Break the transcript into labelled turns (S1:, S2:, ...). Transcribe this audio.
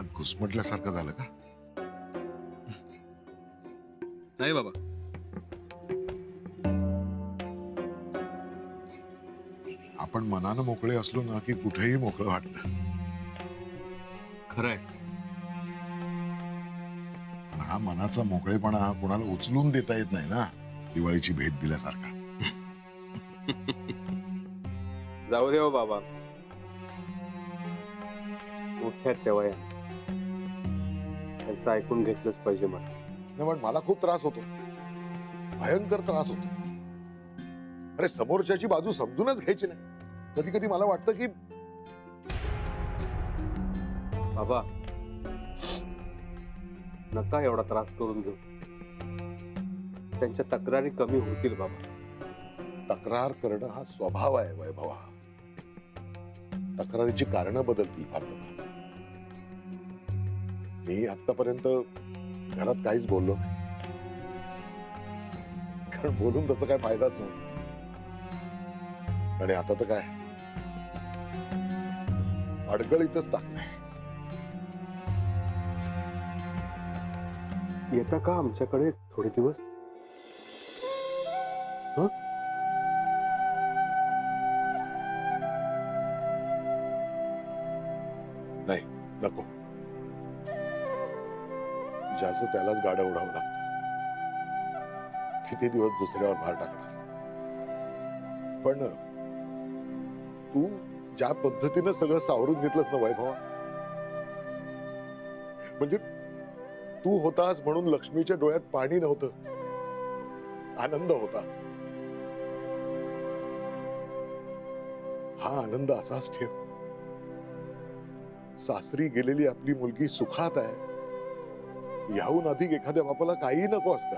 S1: आत घुसमटल्यासारखं झालं का?
S2: नाही बाबा.
S1: आपण मनानं मोकळे असलो ना की कुठेही मोकळं वाटतं.
S2: खरंय.
S1: पण हा मनाचा मोकळेपणा कोणाला उचलून देता येत नाही ना, दिवाळीची भेट दिल्यासारखा.
S3: जाऊ दे हो बाबा, मोठ्या तेव्हा त्यांचं ऐकून घेतलंच पाहिजे मला.
S1: नाही पण मला खूप त्रास होतो, भयंकर त्रास होतो. अरे समोरच्याची बाजू समजूनच घ्यायची नाही. कधी कधी मला वाटतं की
S3: बाबा नका एवढा त्रास करून घेऊ. त्यांच्या तक्रारी कमी होतील बाबा.
S1: तक्रार करणं हा स्वभाव आहे वैभवा. तक्रारीची कारणं बदलतील फार तर. मी आतापर्यंत घरात काहीच बोललो नाही, कारण बोलून तसं काय फायदाच नव्हता. आणि आता तर काय अडगळीतच टाकलंय.
S3: येता का आमच्याकडे थोडे दिवस?
S1: नाही नको. ज्याचं त्यालाच गाडं उडावं लागतं. किती दिवस दुसऱ्यावर भार टाकणार. पण तू ज्या पद्धतीनं सगळं सावरून घेतलंस ना वैभवा, म्हणजे तू होतास म्हणून लक्ष्मीच्या डोळ्यात पाणी नव्हतं, आनंद होता. हा आनंद असाच ठेव. सासरी गेलेली आपली मुलगी सुखात आहे, याहून अधिक एखाद्या बापाला काही नको असतं.